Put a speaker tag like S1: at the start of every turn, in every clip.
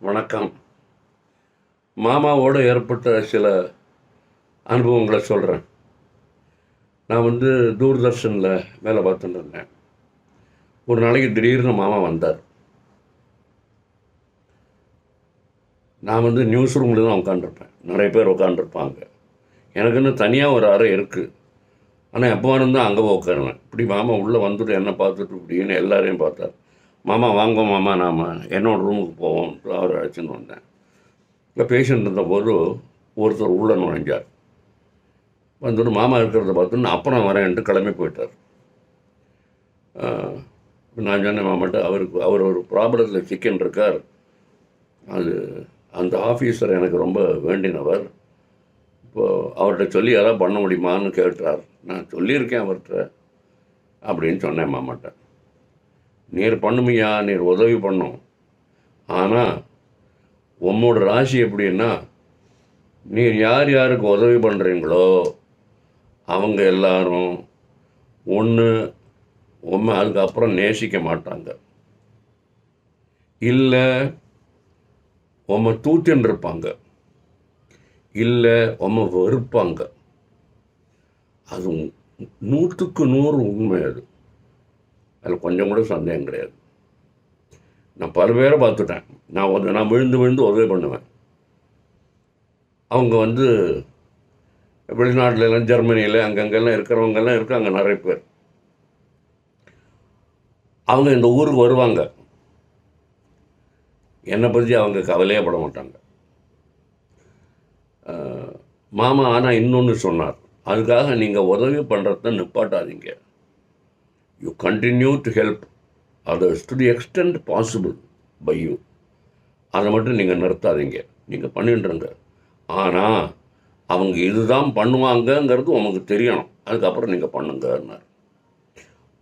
S1: வணக்கம். மாமாவோடு ஏற்பட்ட சில அனுபவங்களை சொல்கிறேன். நான் தூர்தர்ஷனில் வேலை பார்த்துட்டு இருந்தேன். ஒரு நாளைக்கு திடீர்னு மாமா வந்தார். நான் நியூஸ் ரூமில் தான் உட்காந்துருப்பேன். நிறைய பேர் உட்காந்துருப்பாங்க. எனக்குன்னு தனியாக ஒரு அறை இருக்குது. ஆனால் எப்போ இருந்தால் அங்கே போய் உட்காருவேன். இப்படி மாமா உள்ளே வந்துட்டு என்ன பார்த்துட்டு இப்படின்னு எல்லாரையும் பார்த்தார். மாமா வாங்க மாமா, நாம் என்னோடய ரூமுக்கு போவோம்ட்டு அவர் அழைச்சின்னு வந்தேன். இப்போ பேசிகிட்டு இருந்தபோது ஒருத்தர் உள்ளே நுழைஞ்சார். வந்துட்டு மாமா இருக்கிறத பார்த்துன்னு அப்புறம் வரேன்ட்டு கிளம்பி போயிட்டார். நான் சொன்னேன் மாமாட்ட, அவர் ஒரு ப்ராப்ளத்தில் சிக்கன் இருக்கார். அந்த ஆஃபீஸர் எனக்கு ரொம்ப வேண்டினவர். இப்போது அவர்கிட்ட சொல்லி எதாவது பண்ண முடியுமான்னு கேட்டார். நான் சொல்லியிருக்கேன் அவர்கிட்ட அப்படின்னு சொன்னேன் மாமாட்ட. நீர் பண்ணுமையா, நீர் உதவி பண்ணும். ஆனால் உம்மோட ராசி எப்படின்னா, நீர் யார் யாருக்கு உதவி பண்ணுறீங்களோ அவங்க எல்லாரும் ஒன்று அதுக்கப்புறம் நேசிக்க மாட்டாங்க, இல்லை தூத்தின்னு இருப்பாங்க, இல்லை வெறுப்பாங்க. அது 100க்கு 100 உண்மை. அதில் கொஞ்சம் கூட சந்தேகம் கிடையாது. நான் பல பேரை பார்த்துட்டேன். நான் விழுந்து உதவி பண்ணுவேன். அவங்க வெளிநாட்டிலலாம், ஜெர்மனியில் அங்கங்கெல்லாம் இருக்கிறவங்கெல்லாம் இருக்காங்க நிறைய பேர். அவங்க இந்த ஊருக்கு வருவாங்க. என்னை பற்றி அவங்க கவலையே பட மாட்டாங்க. மாமா ஆனால் இன்னொன்று சொன்னார், அதுக்காக நீங்கள் உதவி பண்ணுறத நிப்பாட்டாதீங்க. You continue to help others to the extent possible by you. அதை மட்டும் நீங்கள் நிறுத்தாதீங்க, நீங்கள் பண்ணிட்டுருங்க. ஆனால் அவங்க இதுதான் பண்ணுவாங்கங்கிறது உங்களுக்கு தெரியணும், அதுக்கப்புறம் நீங்கள் பண்ணுங்கன்னார்.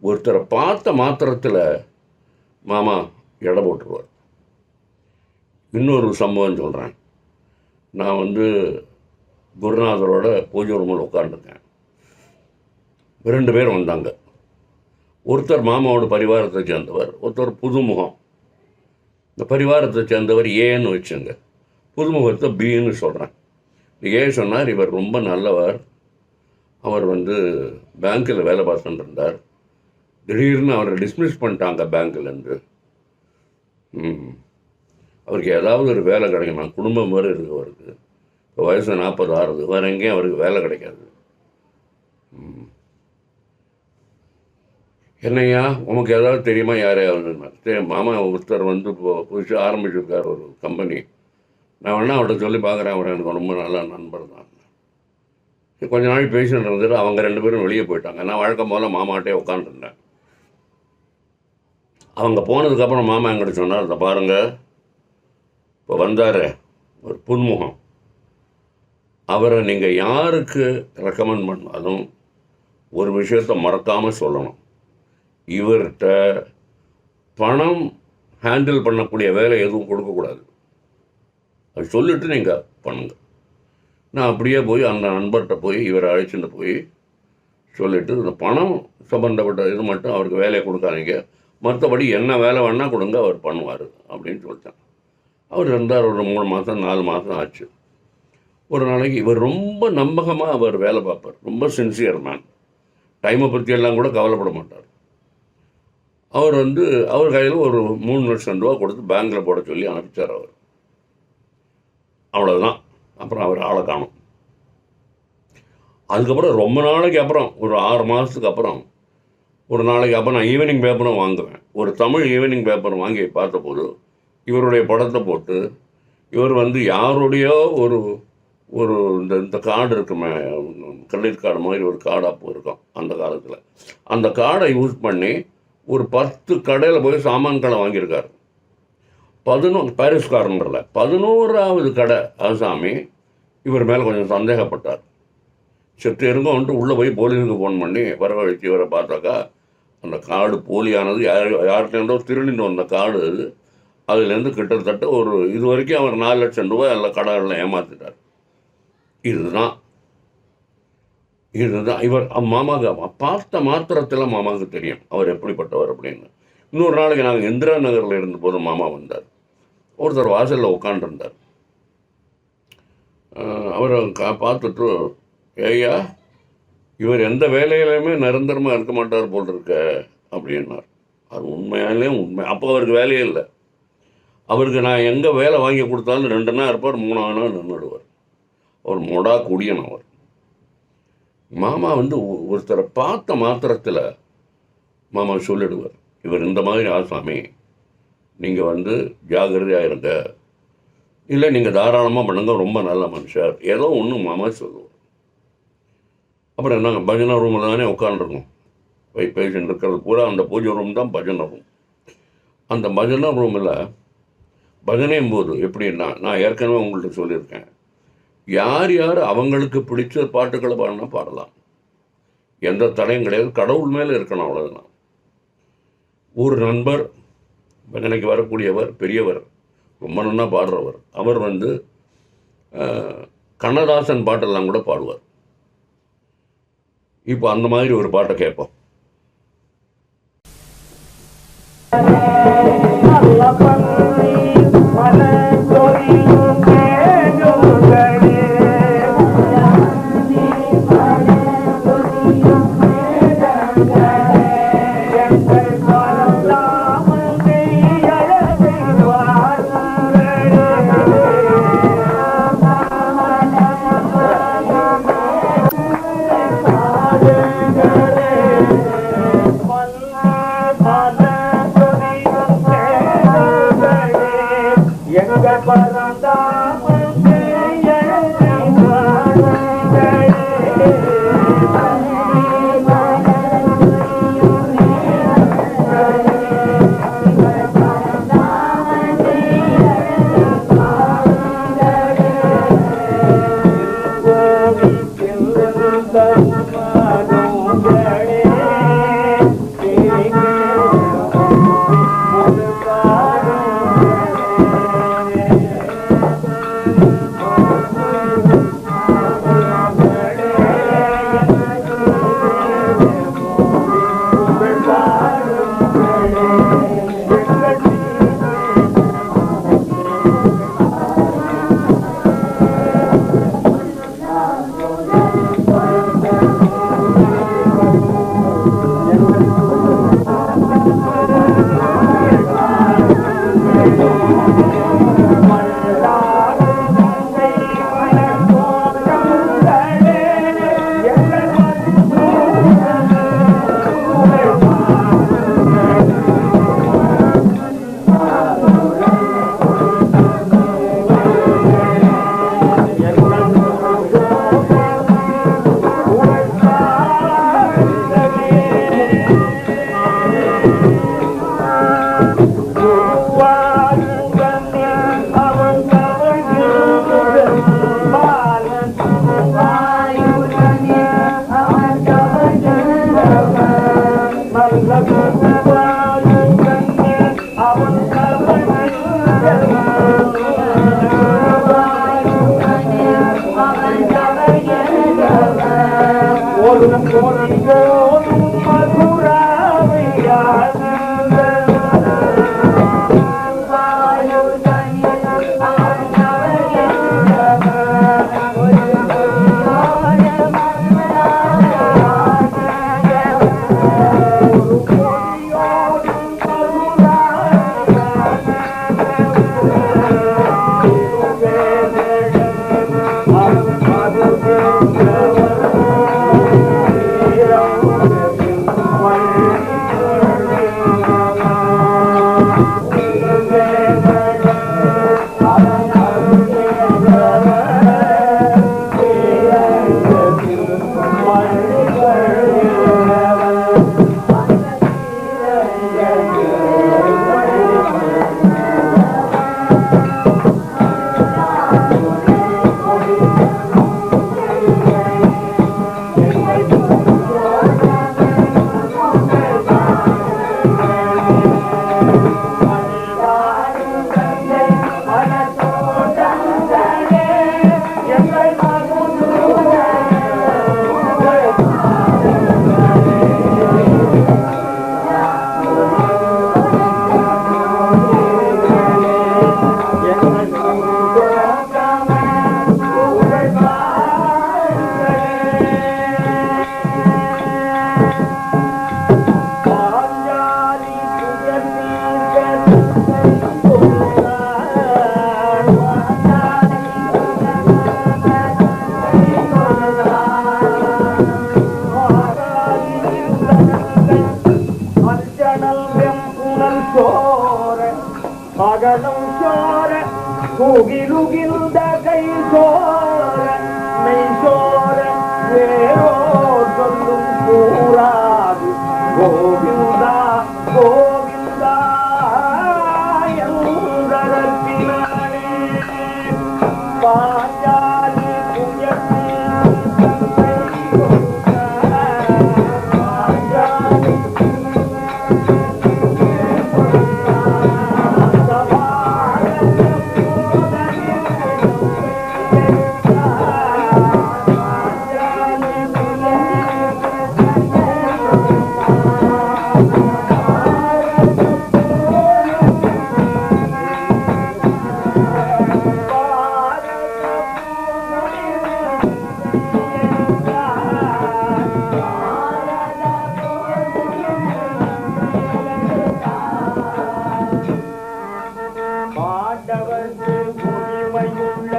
S1: ஒருத்தரை பார்த்த மாத்திரத்தில் மாமா எடை போட்டுருவார். இன்னொரு சம்பவம் சொல்கிறேன். நான் குருநாதரோட பூஜை ரூமில் உட்காந்துருக்கேன். 2 பேர் வந்தாங்க. ஒருத்தர் மாமாவோட பரிவாரத்தை சேர்ந்தவர், ஒருத்தர் புதுமுகம். இந்த பரிவாரத்தை சேர்ந்தவர் ஏன்னு வச்சுங்க, புதுமுகத்தை பின்னு சொல்கிறேன். ஏ சொன்னார், இவர் ரொம்ப நல்லவர். அவர் பேங்க்கில் வேலை பார்த்துட்டு இருந்தார். திடீர்னு அவரை டிஸ்மிஸ் பண்ணிட்டாங்க பேங்க்லேருந்து. அவருக்கு ஏதாவது ஒரு வேலை கிடைக்கணும். குடும்பம் வேறு இருக்குது அவருக்கு. இப்போ வயசு 40 ஆகுது. வேறு எங்கேயும் அவருக்கு வேலை கிடைக்காது. என்னையா உனக்கு ஏதாவது தெரியுமா யாரையாவது? சரி மாமா, ஒருத்தர் இப்போ புதுசாக ஆரம்பிச்சிருக்கார் ஒரு கம்பெனி. நான் வேணா அவர்கிட்ட சொல்லி பார்க்குறேன். அவர் எனக்கு ரொம்ப நல்ல நண்பர் தான். கொஞ்ச நாள் பேசிட்டு இருந்துட்டு அவங்க 2 பேரும் வெளியே போயிட்டாங்க. நான் வழக்கம் போல் மாமாட்டே உட்காந்துருந்தேன். அவங்க போனதுக்கப்புறம் மாமா என்கிட்ட சொன்னார், இதை பாருங்கள், இப்போ வந்தார் ஒரு புதுமுகம், அவரை நீங்கள் யாருக்கு ரெக்கமெண்ட் பண்ணாலும் ஒரு விஷயத்தை மறக்காமல் சொல்லணும். இவர்கிட்ட பணம் ஹேண்டில் பண்ணக்கூடிய வேலை எதுவும் கொடுக்கக்கூடாது. அது சொல்லிவிட்டு நீங்கள் பண்ணுங்க. நான் அப்படியே போய் அந்த நண்பர்கிட்ட போய் இவரை அழைச்சிட்டு போய் சொல்லிவிட்டு, இந்த பணம் சம்மந்தப்பட்ட இது மட்டும் அவருக்கு வேலையை கொடுக்காதீங்க, மற்றபடி என்ன வேலை வேணால் கொடுங்க, அவர் பண்ணுவார் அப்படின்னு சொல்லிட்டேன். அவர் இருந்தார். ஒரு 3 மாதம் 4 மாதம் ஆச்சு. ஒரு நாளைக்கு இவர் ரொம்ப நம்பகமாக அவர் வேலை பார்ப்பார். ரொம்ப சின்சியர் மேன். டைமை பற்றியெல்லாம் கூட கவலைப்பட மாட்டார். அவர் அவர் கையில் ஒரு 3 லட்சம் ரூபா கொடுத்து பேங்க்கில் போட சொல்லி அனுப்பிச்சார் அவர். அவ்வளோதான். அப்புறம் அவர் ஆளை காணும். அதுக்கப்புறம் ரொம்ப நாளைக்கு அப்புறம், ஒரு 6 மாதத்துக்கு அப்புறம், ஒரு நாளைக்கு அப்புறம் நான் ஈவினிங் பேப்பரும் வாங்குவேன். ஒரு தமிழ் ஈவினிங் பேப்பர் வாங்கி பார்த்தபோது இவருடைய படத்தை போட்டு, இவர் யாருடையோ ஒரு இந்த கார்டு இருக்குமே, கிரெடிட் கார்டு மாதிரி ஒரு கார்டு அப்போ இருக்கும் அந்த காலத்தில். அந்த கார்டை யூஸ் பண்ணி ஒரு 10 கடையில் போய் சாமான் கடை வாங்கியிருக்கார். 11 பாரிஸ்காரனில் 11வது கடை ஆசாமி இவர் மேலே கொஞ்சம் சந்தேகப்பட்டார். செத்து இருங்கன்ட்டு உள்ளே போய் போலீஸுக்கு ஃபோன் பண்ணி வரவழைச்சி இவரை பார்த்தாக்கா, அந்த கார்டு போலியானது, யார்கிட்டோ திருடின்னு வந்த கார்டு அது. அதுலேருந்து கிட்டத்தட்ட இது வரைக்கும் அவர் 4 லட்சம் ரூபாய் எல்லா கடைகளில் ஏமாற்றிட்டார். இதுதான் இவர் மாமாவுக்கு பார்த்த மாத்திரத்தில் மாமாவுக்கு தெரியும் அவர் எப்படிப்பட்டவர் அப்படின்னு. இன்னொரு நாளைக்கு நாங்கள் இந்திரா நகரில் இருந்த போது மாமா வந்தார். ஒருத்தர் வாசலில் உட்காண்டிருந்தார். அவரை பார்த்துட்டு, ஏய்யா, இவர் எந்த வேலையிலையுமே நிரந்தரமாக இருக்க மாட்டார் போல் இருக்க அப்படின்னார். அது உண்மையாலே உண்மை. அப்போ அவருக்கு வேலையே இல்லை. அவருக்கு நான் எங்கே வேலை வாங்கி கொடுத்தாலும் 2 நாள் இருப்பார், 3ஆவது நாள் நின்றுடுவார். அவர் மொடா குடியன். அவர் மாமா ஒருத்தரை பார்த்த மாத்திரத்தில் மாமா சொல்லிடுவார், இவர் இந்த மாதிரி ஆசாமி, நீங்கள் ஜாகிரதையாக இருங்க, இல்லை நீங்கள் தாராளமாக பண்ணுங்க, ரொம்ப நல்ல மனுஷர், ஏதோ ஒன்று மாமா சொல்லுவார். அப்புறம் என்னங்க, பஜனை ரூமில் தானே உட்காந்துருக்கோம். பேஷண்ட் இருக்கிறது பூரா அந்த பூஜை ரூம் தான் பஜனை ரூம். அந்த பஜனை ரூமில் பஜனையும் போது எப்படின்னா, நான் ஏற்கனவே உங்கள்கிட்ட சொல்லியிருக்கேன், யார் யார் அவங்களுக்கு பிடிச்ச பாட்டுக்களை பாடினா பாடலாம், எந்த தடையும் கிடையாது, கடவுள் மேலே இருக்கணும், அவ்வளோதான். ஒரு நண்பர், பஜனைக்கு வரக்கூடியவர், பெரியவர், ரொம்ப நல்லா பாடுறவர், அவர் கண்ணதாசன் பாட்டெல்லாம் கூட பாடுவார். இப்போ அந்த மாதிரி ஒரு பாட்டை கேட்போம்.
S2: கூகிலுகிந்த கை சோர மெய் சோர வேறோ சொல்லும் கூறாது கோவிந்தா கோவிந்தா எந்தரத்தினாலே பாஞ்சாலி புயமே பாண்டவர்க்கு உரிமையுள்ள